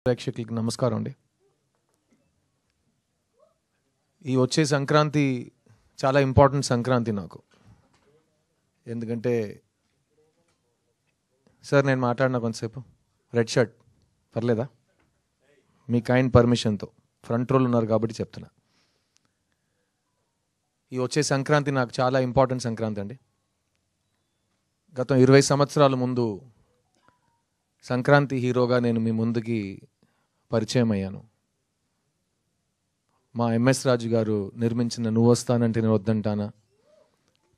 ప్రేక్షకులకు నమస్కారం అండి. ఈ వచ్చే సంక్రాంతి చాలా ఇంపార్టెంట్ సంక్రాంతి నాకు. ఎందుకంటే సార్ నేను మాట్లాడినా కొంతసేపు రెడ్ షర్ట్ పర్లేదా? మీ కైండ్ పర్మిషన్తో ఫ్రంట్ రోల్ ఉన్నారు కాబట్టి చెప్తున్నా. ఈ వచ్చే సంక్రాంతి నాకు చాలా ఇంపార్టెంట్ సంక్రాంతి అండి. గత 20 సంవత్సరాల ముందు సంక్రాంతి హీరోగా నేను మీ ముందుకి పరిచయం అయ్యాను. మా ఎంఎస్ రాజు గారు నిర్మించిన నువ్వు వస్తానంటే నేను వద్దంటానా,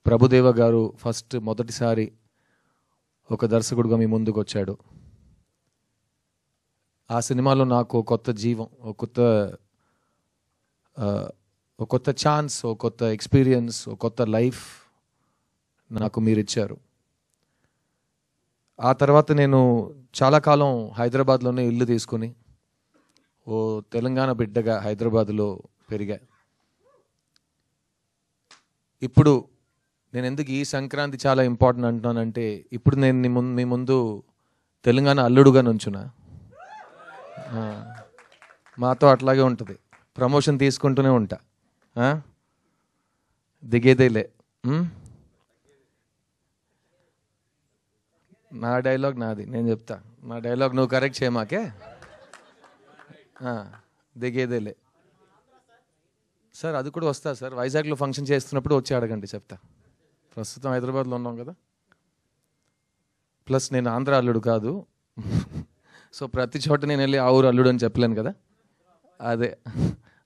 ప్రభుదేవ గారు మొదటిసారి ఒక దర్శకుడుగా మీ ముందుకు వచ్చాడు. ఆ సినిమాలో నాకు కొత్త జీవం, ఒక కొత్త ఛాన్స్, ఒక కొత్త ఎక్స్పీరియన్స్, ఒక కొత్త లైఫ్ నాకు మీరు ఇచ్చారు. ఆ తర్వాత నేను చాలా కాలం హైదరాబాద్లోనే ఇల్లు తీసుకుని ఓ తెలంగాణ బిడ్డగా హైదరాబాద్లో పెరిగా. ఇప్పుడు నేను ఎందుకు ఈ సంక్రాంతి చాలా ఇంపార్టెంట్ అంటున్నానంటే, ఇప్పుడు నేను మీ ముందు తెలంగాణ అల్లుడుగా నుంచున్నా. మాతో అట్లాగే ఉంటుంది, ప్రమోషన్ తీసుకుంటూనే ఉంటా, దిగేదేలే. నా డైలాగ్ నాది, నేను చెప్తా. నా డైలాగ్ నువ్వు కరెక్ట్ చేయమాకే, దిగేదేలే సార్. అది కూడా వస్తా సార్, వైజాగ్లో ఫంక్షన్ చేస్తున్నప్పుడు వచ్చి అడగండి, చెప్తా. ప్రస్తుతం హైదరాబాద్లో ఉన్నాం కదా. ప్లస్ నేను ఆంధ్ర అల్లుడు కాదు, సో ప్రతి చోట నేను వెళ్ళి ఆ ఊరు అల్లుడు అని చెప్పలేను కదా. అదే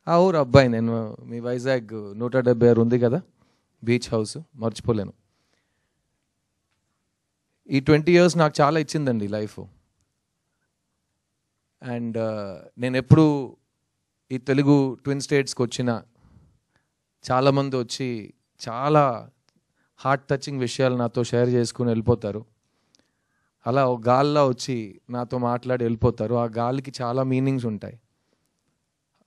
ఆ ఊరు అబ్బాయి నేను. మీ వైజాగ్ 176 ఉంది కదా బీచ్ హౌస్, మర్చిపోలేను. ఈ 20 years నాకు చాలా ఇచ్చిందండి లైఫ్. అండ్ నేను ఎప్పుడు ఈ తెలుగు ట్విన్ స్టేట్స్కి వచ్చిన చాలామంది వచ్చి చాలా హార్ట్ టచింగ్ విషయాలు నాతో షేర్ చేసుకుని వెళ్ళిపోతారు. అలా ఒక గాల్లో వచ్చి నాతో మాట్లాడి వెళ్ళిపోతారు. ఆ గాలికి చాలా మీనింగ్స్ ఉంటాయి.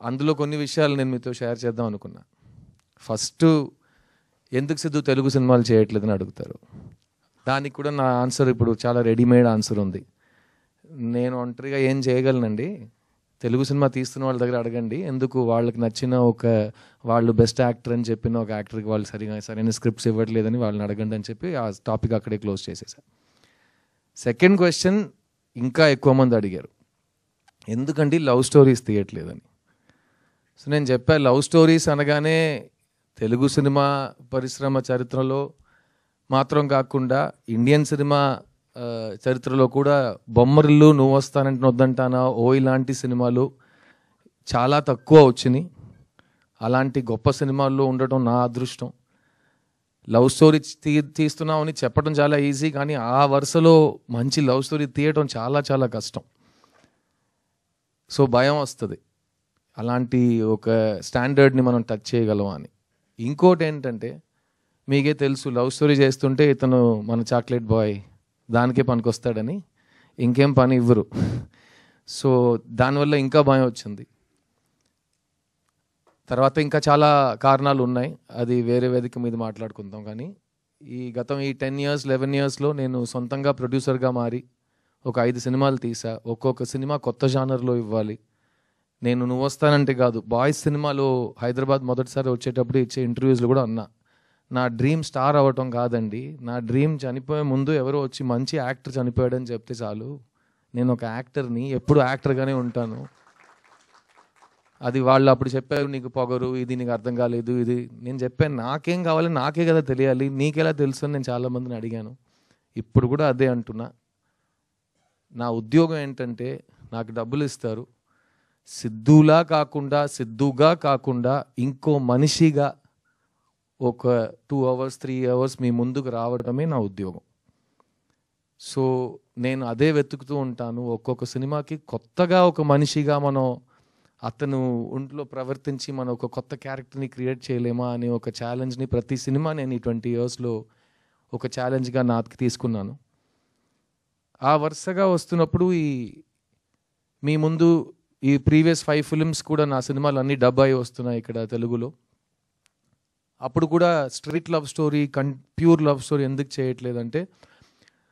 అందులో కొన్ని విషయాలు నేను మీతో షేర్ చేద్దాం అనుకున్నా. ఫస్ట్, ఎందుకు సిద్ధు తెలుగు సినిమాలు చేయట్లేదని అడుగుతారు. దానికి కూడా నా ఆన్సర్ ఇప్పుడు చాలా రెడీమేడ్ ఆన్సర్ ఉంది. నేను ఒంటరిగా ఏం చేయగలనండి. తెలుగు సినిమా తీస్తున్న వాళ్ళ దగ్గర అడగండి, ఎందుకు వాళ్ళకి నచ్చిన వాళ్ళు బెస్ట్ యాక్టర్ అని చెప్పిన ఒక యాక్టర్కి వాళ్ళు సరైన స్క్రిప్ట్స్ ఇవ్వట్లేదని వాళ్ళని అడగండి అని చెప్పి ఆ టాపిక్ అక్కడే క్లోజ్ చేసేసా. సెకండ్ క్వశ్చన్ ఇంకా ఎక్కువ మంది అడిగారు, ఎందుకండి లవ్ స్టోరీస్ తీయట్లేదని. సో నేను చెప్పా, లవ్ స్టోరీస్ అనగానే తెలుగు సినిమా పరిశ్రమ చరిత్రలో మాత్రం కాకుండా ఇండియన్ సినిమా చరిత్రలో కూడా బొమ్మరిల్లు, నువ్వు వస్తానంటే వద్దంటానా, ఓ ఇలాంటి సినిమాలు చాలా తక్కువ వచ్చినాయి. అలాంటి గొప్ప సినిమాల్లో ఉండటం నా అదృష్టం. లవ్ స్టోరీ తీస్తున్నావు అని చెప్పడం చాలా ఈజీ, కానీ ఆ వరుసలో మంచి లవ్ స్టోరీ తీయటం చాలా చాలా కష్టం. సో భయం వస్తుంది, అలాంటి ఒక స్టాండర్డ్ని మనం టచ్ చేయగలం అని. ఇంకోటి ఏంటంటే, మీకే తెలుసు, లవ్ స్టోరీ చేస్తుంటే ఇతను మన చాక్లెట్ బాయ్ దానికే పనికొస్తాడని ఇంకేం పని ఇవ్వరు. సో దానివల్ల ఇంకా భయం వచ్చింది. తర్వాత ఇంకా చాలా కారణాలు ఉన్నాయి, అది వేరే వేదిక మీద మాట్లాడుకుందాం. కానీ ఈ 10 years 11 yearsలో నేను సొంతంగా ప్రొడ్యూసర్గా మారి ఒక 5 సినిమాలు తీసా. ఒక్కొక్క సినిమా కొత్త జానర్లో ఇవ్వాలి. నేను నువ్వు వస్తానంటే కాదు, బాయ్స్ సినిమాలో హైదరాబాద్ మొదటిసారి వచ్చేటప్పుడు ఇచ్చే ఇంటర్వ్యూస్లో కూడా అన్నా, నా డ్రీమ్ స్టార్ అవ్వటం కాదండి, నా డ్రీమ్ చనిపోయే ముందు ఎవరో వచ్చి మంచి యాక్టర్ చనిపోయాడని చెప్తే చాలు, నేను ఒక యాక్టర్ని, ఎప్పుడు యాక్టర్గానే ఉంటాను. అది వాళ్ళు అప్పుడు చెప్పారు, నీకు పొగరు, ఇది నీకు అర్థం కాలేదు, ఇది. నేను చెప్పాను, నాకేం కావాలి, నాకే కదా తెలియాలి, నీకెలా తెలుసు అని నేను చాలామందిని అడిగాను. ఇప్పుడు కూడా అదే అంటున్నా. నా ఉద్యోగం ఏంటంటే, నాకు డబ్బులు ఇస్తారు, సిద్ధుగా కాకుండా ఇంకో మనిషిగా ఒక 2 hours 3 hours మీ ముందుకు రావడమే నా ఉద్యోగం. సో నేను అదే వెతుకుతూ ఉంటాను. ఒక్కొక్క సినిమాకి కొత్తగా ఒక మనిషిగా మనం అతను ఒంట్లో ప్రవర్తించి మనం ఒక కొత్త క్యారెక్టర్ని క్రియేట్ చేయలేమా అనే ఒక ఛాలెంజ్ని ప్రతి సినిమా నేను ఈ 20 yearsలో ఒక ఛాలెంజ్గా నాకు తీసుకున్నాను. ఆ వరుసగా వస్తున్నప్పుడు మీ ముందు ఈ ప్రీవియస్ 5 films కూడా నా సినిమాలు అన్నీ డబ్ అయి వస్తున్నాయి ఇక్కడ తెలుగులో. అప్పుడు కూడా street love story, pure love story ఎందుకు చేయట్లేదంటే,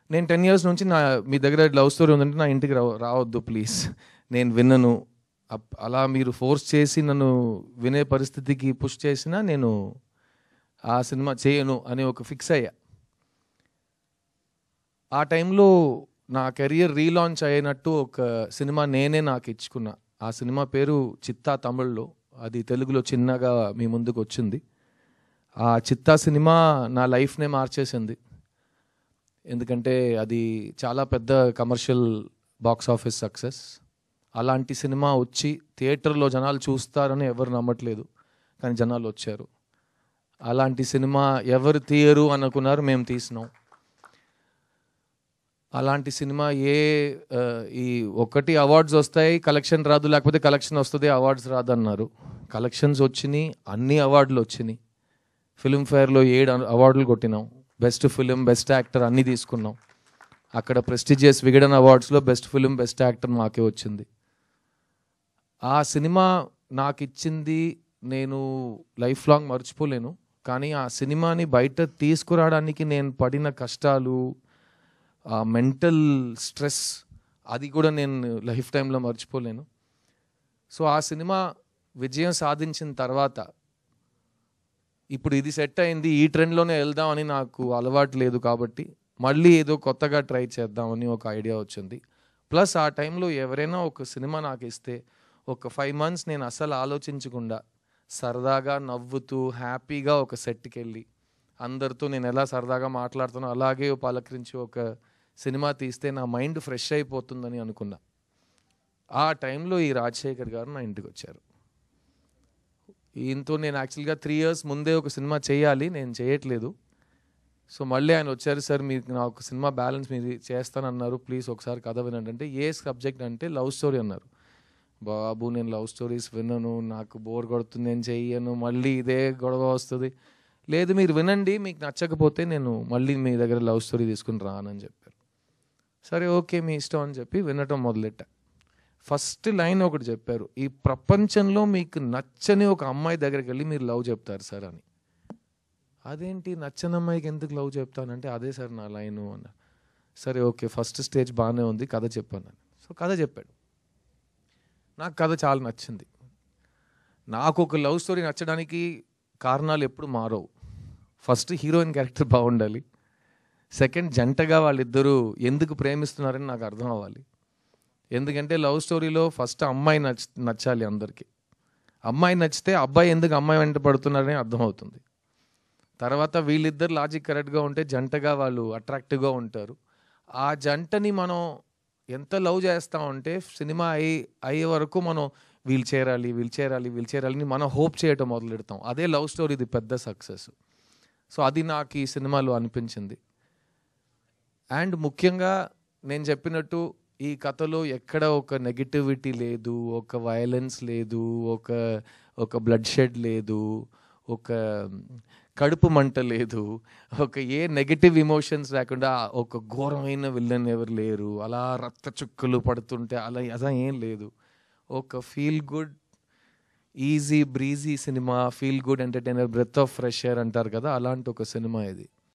నేను 10 years నుంచి మీ దగ్గర లవ్ స్టోరీ ఉందంటే నా ఇంటికి రావద్దు ప్లీజ్. నేను విన్నను. అలా మీరు ఫోర్స్ చేసి నన్ను వినే పరిస్థితికి పుష్ చేసినా నేను ఆ సినిమా చేయను అని ఒక ఫిక్స్ అయ్యా. ఆ టైంలో నా కెరియర్ రీలాంచ్ అయినట్టు ఒక సినిమా నేనే నాకు ఇచ్చుకున్నా. ఆ సినిమా పేరు చిత్తా, తమిళ్లో. అది తెలుగులో చిన్నగా మీ ముందుకు వచ్చింది. ఆ చిత్తా సినిమా నా లైఫ్నే మార్చేసింది. ఎందుకంటే అది చాలా పెద్ద కమర్షియల్ బాక్స్ ఆఫీస్ సక్సెస్. అలాంటి సినిమా వచ్చి థియేటర్లో జనాలు చూస్తారని ఎవరు నమ్మట్లేదు, కానీ జనాలు వచ్చారు. అలాంటి సినిమా ఎవరు తీయరు అనుకున్నారు, మేము తీసినాం. అలాంటి సినిమా ఈ ఒకటి అవార్డ్స్ వస్తాయి, కలెక్షన్ రాదు, లేకపోతే కలెక్షన్ వస్తుంది అవార్డ్స్ రాదు అన్నారు. కలెక్షన్స్ వచ్చినాయి, అన్ని అవార్డులు వచ్చినాయి. ఫిల్మ్ఫేర్లో 7 అవార్డులు కొట్టినాం. బెస్ట్ ఫిలిం, బెస్ట్ యాక్టర్ అన్నీ తీసుకున్నాం. అక్కడ ప్రెస్టీజియస్ విగడన్ అవార్డ్స్లో బెస్ట్ ఫిలిం, బెస్ట్ యాక్టర్ మాకే వచ్చింది. ఆ సినిమా నాకు ఇచ్చింది నేను లైఫ్ లాంగ్ మర్చిపోలేను. కానీ ఆ సినిమాని బయట తీసుకురావడానికి నేను పడిన కష్టాలు, ఆ మెంటల్ స్ట్రెస్, అది కూడా నేను లైఫ్ టైంలో మర్చిపోలేను. సో ఆ సినిమా విజయం సాధించిన తర్వాత ఇప్పుడు ఇది సెట్ అయింది, ఈ ట్రెండ్లోనే వెళ్దామని నాకు అలవాటు లేదు. కాబట్టి మళ్ళీ ఏదో కొత్తగా ట్రై చేద్దామని ఒక ఐడియా వచ్చింది. ప్లస్ ఆ టైంలో ఎవరైనా ఒక సినిమా నాకు ఇస్తే ఒక 5 months నేను అసలు ఆలోచించకుండా సరదాగా నవ్వుతూ హ్యాపీగా ఒక సెట్కి వెళ్ళి అందరితో నేను ఎలా సరదాగా మాట్లాడుతానో అలాగే పలకరించి ఒక సినిమా తీస్తే నా మైండ్ ఫ్రెష్ అయిపోతుందని అనుకున్నా. ఆ టైంలో ఈ రాజశేఖర్ గారు నా ఇంటికి వచ్చారు. ఈయనతో నేను యాక్చువల్గా 3 years ముందే ఒక సినిమా చేయాలి, నేను చేయట్లేదు. సో మళ్ళీ ఆయన వచ్చారు, సార్ మీకు నా ఒక సినిమా బ్యాలెన్స్ మీరు చేస్తానన్నారు, ప్లీజ్ ఒకసారి కథ వినండి అంటే, ఏ సబ్జెక్ట్ అంటే లవ్ స్టోరీ అన్నారు. బాబు నేను లవ్ స్టోరీస్ వినను, నాకు బోర్ కొడుతుంది, నేను చెయ్యను, మళ్ళీ ఇదే గొడవ వస్తుంది. లేదు మీరు వినండి, మీకు నచ్చకపోతే నేను మళ్ళీ మీ దగ్గర లవ్ స్టోరీ తీసుకుని రానని చెప్పారు. సరే ఓకే మీ ఇష్టం అని చెప్పి వినటం మొదలెట్టా. ఫస్ట్ లైన్ ఒకటి చెప్పారు, ఈ ప్రపంచంలో మీకు నచ్చని ఒక అమ్మాయి దగ్గరికి వెళ్ళి మీరు లవ్ చెప్తారు సార్ అని. అదేంటి నచ్చని అమ్మాయికి ఎందుకు లవ్ చెప్తానంటే, అదే సార్ నా లైను అన్నారు. సరే ఓకే ఫస్ట్ స్టేజ్ బాగానే ఉంది, కథ చెప్పాను. సో కథ చెప్పాడు. నాకు కథ చాలా నచ్చింది. నాకు ఒక లవ్ స్టోరీ నచ్చడానికి కారణాలు ఎప్పుడు మారవు. ఫస్ట్ హీరోయిన్ క్యారెక్టర్ బాగుండాలి, సెకండ్ జంటగా వాళ్ళిద్దరూ ఎందుకు ప్రేమిస్తున్నారని నాకు అర్థం అవ్వాలి. ఎందుకంటే లవ్ స్టోరీలో ఫస్ట్ అమ్మాయి నచ్చాలి అందరికీ. అమ్మాయి నచ్చితే అబ్బాయి ఎందుకు అమ్మాయి వెంట పడుతున్నారని అర్థమవుతుంది. తర్వాత వీళ్ళిద్దరు లాజిక్ కరెక్ట్గా ఉంటే జంటగా వాళ్ళు అట్రాక్టివ్గా ఉంటారు. ఆ జంటని మనం ఎంత లవ్ చేస్తామంటే సినిమా అయ్యే వరకు మనం వీళ్ళు చేరాలని మనం హోప్ చేయటం మొదలెడతాం. అదే లవ్ స్టోరీది పెద్ద సక్సెస్. సో అది నాకు ఈ సినిమాలో అనిపించింది. అండ్ ముఖ్యంగా నేను చెప్పినట్టు ఈ కథలో ఎక్కడ ఒక నెగిటివిటీ లేదు, ఒక వైలెన్స్ లేదు, ఒక బ్లడ్ షెడ్ లేదు, ఒక కడుపు మంట లేదు, ఒక ఏ నెగటివ్ ఇమోషన్స్ లేకుండా ఒక ఘోరమైన విల్లన్ ఎవరు లేరు, అలా రక్త చుక్కలు పడుతుంటే అలా ఏం లేదు. ఒక feel good easy breezy cinema, feel good entertainer, breath of fresh air అంటారు కదా, అలాంటి ఒక సినిమా ఇది.